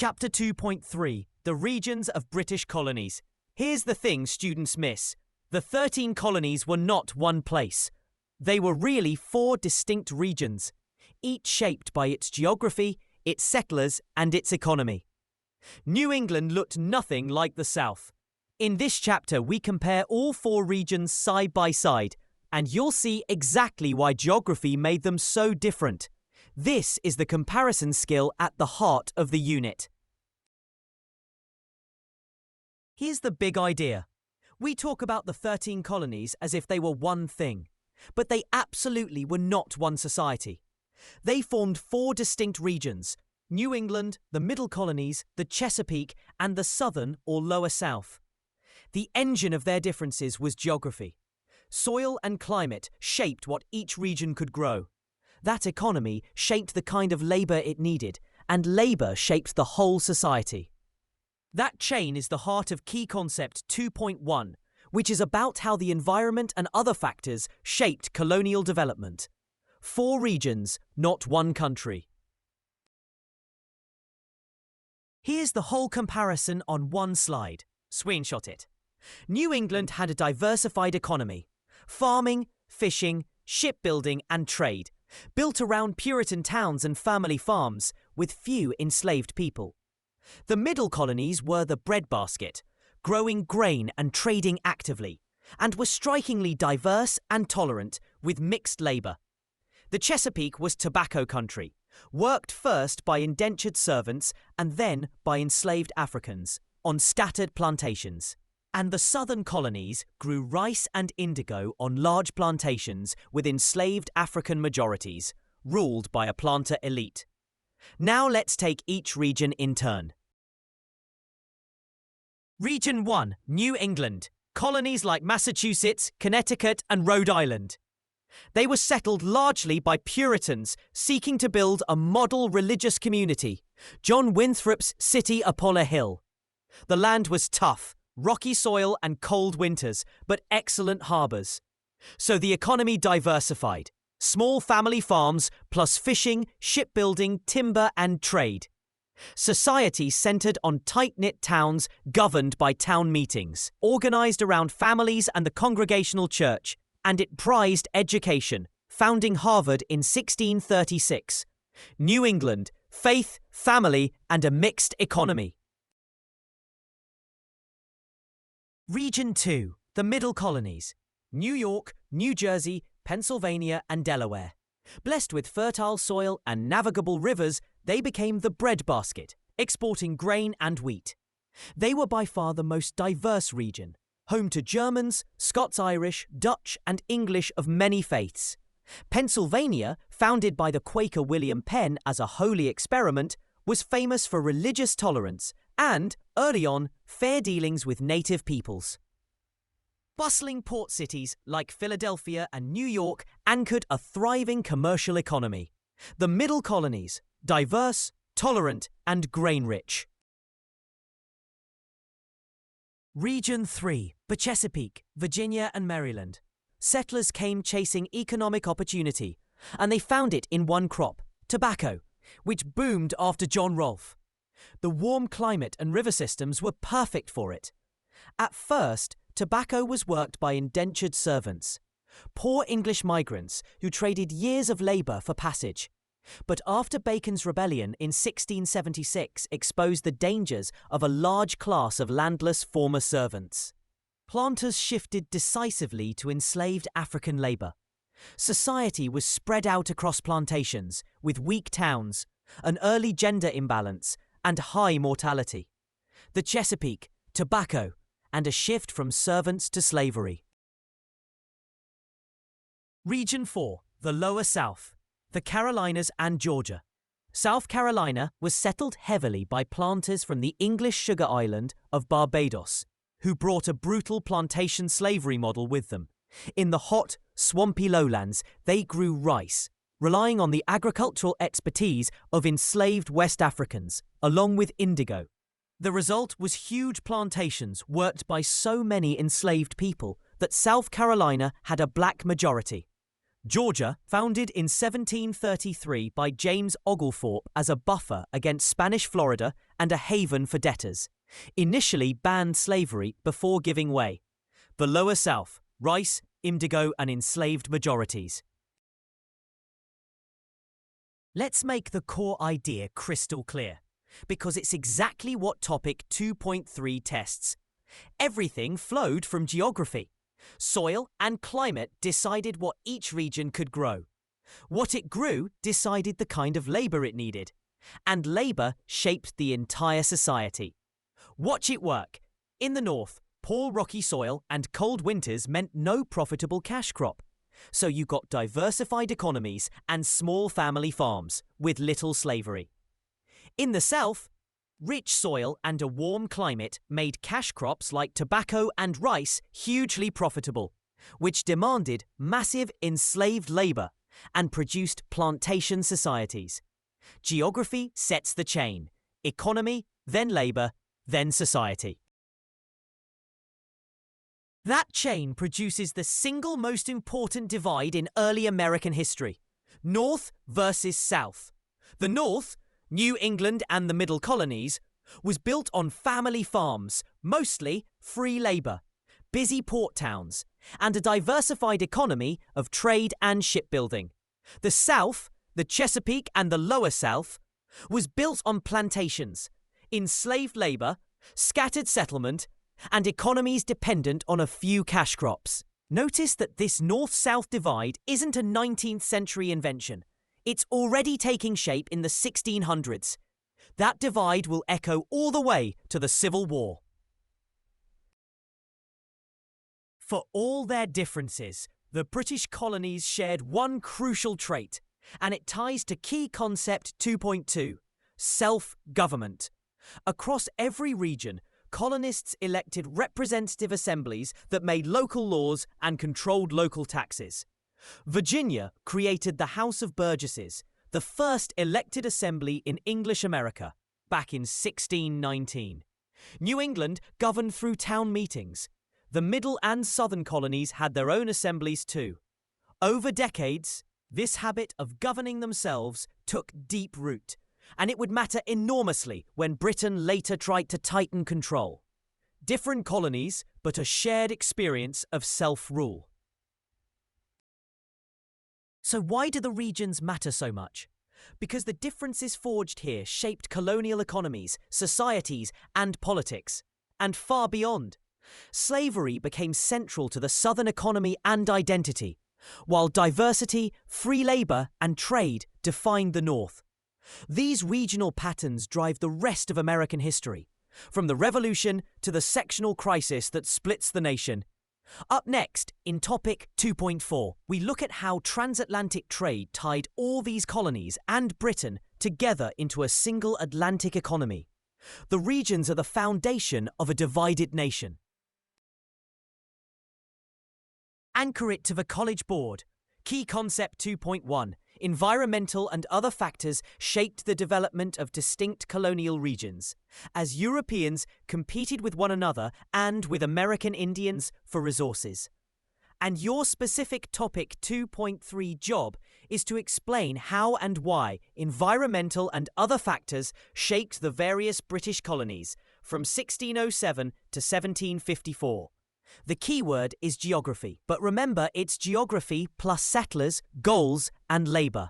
Chapter 2.3 The Regions of British Colonies. Here's the thing students miss. The 13 colonies were not one place. They were really 4 distinct regions, each shaped by its geography, its settlers, and its economy. New England looked nothing like the South. In this chapter, we compare all 4 regions side by side, and you'll see exactly why geography made them so different. This is the comparison skill at the heart of the unit. Here's the big idea. We talk about the 13 colonies as if they were one thing, but they absolutely were not one society. They formed 4 distinct regions: New England, the Middle Colonies, the Chesapeake, and the Southern or Lower South. The engine of their differences was geography. Soil and climate shaped what each region could grow. That economy shaped the kind of labor it needed, and labor shaped the whole society. That chain is the heart of Key Concept 2.1, which is about how the environment and other factors shaped colonial development. 4 regions, not one country. Here's the whole comparison on one slide. Screenshot it. New England had a diversified economy: farming, fishing, shipbuilding, and trade, built around Puritan towns and family farms, with few enslaved people. The Middle Colonies were the breadbasket, growing grain and trading actively, and were strikingly diverse and tolerant, with mixed labor. The Chesapeake was tobacco country, worked first by indentured servants and then by enslaved Africans on scattered plantations. And the Southern Colonies grew rice and indigo on large plantations with enslaved African majorities, ruled by a planter elite. Now let's take each region in turn. Region 1, New England. Colonies like Massachusetts, Connecticut, and Rhode Island. They were settled largely by Puritans seeking to build a model religious community, John Winthrop's city upon a hill. The land was tough, rocky soil and cold winters, but excellent harbours. So the economy diversified. Small family farms plus fishing, shipbuilding, timber and trade. Society centred on tight-knit towns governed by town meetings, organised around families and the Congregational Church, and it prized education, founding Harvard in 1636. New England, faith, family and a mixed economy. Region 2, the Middle Colonies. New York, New Jersey, Pennsylvania and Delaware. Blessed with fertile soil and navigable rivers, they became the breadbasket, exporting grain and wheat. They were by far the most diverse region, home to Germans, Scots-Irish, Dutch and English of many faiths. Pennsylvania, founded by the Quaker William Penn as a holy experiment, was famous for religious tolerance and, early on, fair dealings with native peoples. Bustling port cities like Philadelphia and New York anchored a thriving commercial economy. The Middle Colonies, diverse, tolerant, and grain-rich. Region 3, the Chesapeake, Virginia and Maryland. Settlers came chasing economic opportunity, and they found it in one crop, tobacco, which boomed after John Rolfe. The warm climate and river systems were perfect for it. At first, tobacco was worked by indentured servants, poor English migrants who traded years of labour for passage. But after Bacon's rebellion in 1676 exposed the dangers of a large class of landless former servants, planters shifted decisively to enslaved African labour. Society was spread out across plantations, with weak towns, an early gender imbalance, and high mortality. The Chesapeake, tobacco, and a shift from servants to slavery. Region 4, the Lower South, the Carolinas and Georgia. South Carolina was settled heavily by planters from the English sugar island of Barbados, who brought a brutal plantation slavery model with them. In the hot, swampy lowlands, they grew rice, relying on the agricultural expertise of enslaved West Africans, along with indigo. The result was huge plantations worked by so many enslaved people that South Carolina had a black majority. Georgia, founded in 1733 by James Oglethorpe as a buffer against Spanish Florida and a haven for debtors. Initially banned slavery before giving way. The Lower South, rice, indigo, and enslaved majorities. Let's make the core idea crystal clear, because it's exactly what topic 2.3 tests. Everything flowed from geography. Soil and climate decided what each region could grow. What it grew decided the kind of labour it needed. And labour shaped the entire society. Watch it work. In the north, poor rocky soil and cold winters meant no profitable cash crop. So you got diversified economies and small family farms with little slavery. In the south, rich soil and a warm climate made cash crops like tobacco and rice hugely profitable, which demanded massive enslaved labour and produced plantation societies. Geography sets the chain: economy, then labour, then society. That chain produces the single most important divide in early American history: North versus South. The North, New England and the Middle Colonies, was built on family farms, mostly free labour, busy port towns, and a diversified economy of trade and shipbuilding. The South, the Chesapeake and the Lower South, was built on plantations, enslaved labour, scattered settlement, and economies dependent on a few cash crops. Notice that this north-south divide isn't a 19th century invention. It's already taking shape in the 1600s. That divide will echo all the way to the Civil War. For all their differences, the British colonies shared one crucial trait, and it ties to key concept 2.2, self-government. Across every region, colonists elected representative assemblies that made local laws and controlled local taxes. Virginia created the House of Burgesses, the first elected assembly in English America, back in 1619. New England governed through town meetings. The Middle and Southern Colonies had their own assemblies too. Over decades, this habit of governing themselves took deep root, and it would matter enormously when Britain later tried to tighten control. Different colonies, but a shared experience of self-rule. So why do the regions matter so much? Because the differences forged here shaped colonial economies, societies, and politics, and far beyond. Slavery became central to the Southern economy and identity, while diversity, free labour, and trade defined the North. These regional patterns drive the rest of American history, from the Revolution to the sectional crisis that splits the nation. Up next, in topic 2.4, we look at how transatlantic trade tied all these colonies and Britain together into a single Atlantic economy. The regions are the foundation of a divided nation. Anchor it to the College Board. Key concept 2.1. Environmental and other factors shaped the development of distinct colonial regions, as Europeans competed with one another and with American Indians for resources. And your specific topic 2.3 job is to explain how and why environmental and other factors shaped the various British colonies from 1607 to 1754. The key word is geography, but remember it's geography plus settlers, goals, and labour.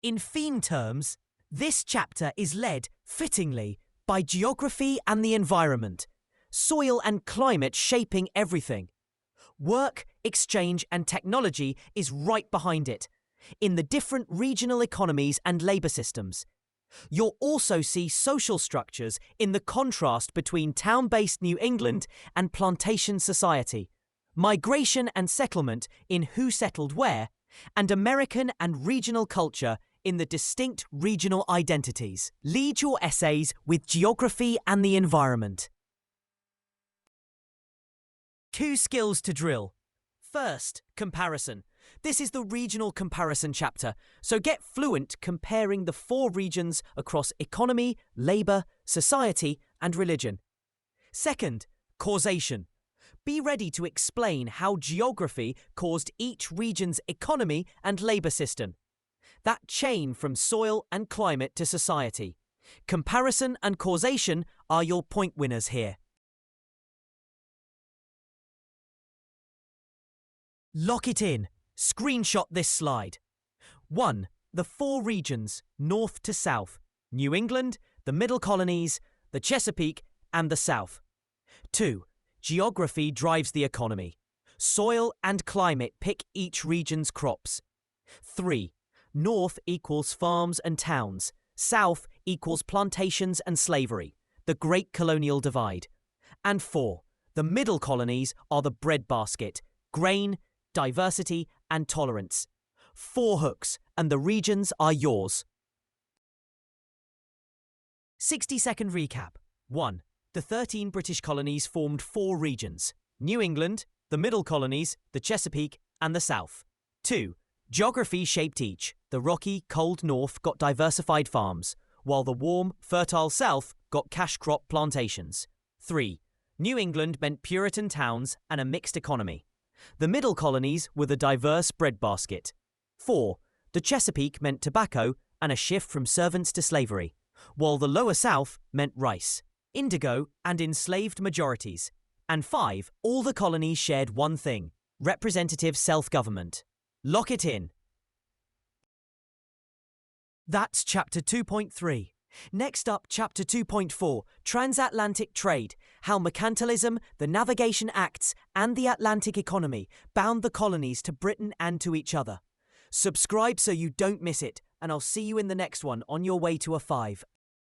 In theme terms, this chapter is led, fittingly, by geography and the environment, soil and climate shaping everything. Work, exchange, and technology is right behind it, in the different regional economies and labour systems. You'll also see social structures in the contrast between town-based New England and plantation society, migration and settlement in who settled where, and American and regional culture in the distinct regional identities. Lead your essays with geography and the environment. 2 skills to drill. First, comparison. This is the regional comparison chapter, so get fluent comparing the 4 regions across economy, labour, society, and religion. Second, causation. Be ready to explain how geography caused each region's economy and labour system. That chain from soil and climate to society. Comparison and causation are your point winners here. Lock it in. Screenshot this slide. 1. The 4 regions, north to south. New England, the Middle Colonies, the Chesapeake, and the South. 2. Geography drives the economy. Soil and climate pick each region's crops. 3. North equals farms and towns. South equals plantations and slavery, the Great Colonial Divide. And 4. The Middle Colonies are the breadbasket, grain, diversity, and tolerance. 4 hooks, and the regions are yours. 60-second recap. 1. The 13 British colonies formed 4 regions: New England, the Middle Colonies, the Chesapeake, and the South. 2. Geography shaped each. The rocky, cold north got diversified farms, while the warm, fertile south got cash crop plantations. 3. New England meant Puritan towns and a mixed economy. The Middle Colonies were the diverse breadbasket. 4. The Chesapeake meant tobacco and a shift from servants to slavery, while the Lower South meant rice, indigo, and enslaved majorities. And 5. All the colonies shared one thing: representative self-government. Lock it in. That's Chapter 2.3. Next up, Chapter 2.4, Transatlantic Trade, how Mercantilism, the Navigation Acts, and the Atlantic economy bound the colonies to Britain and to each other. Subscribe so you don't miss it, and I'll see you in the next one on your way to a 5.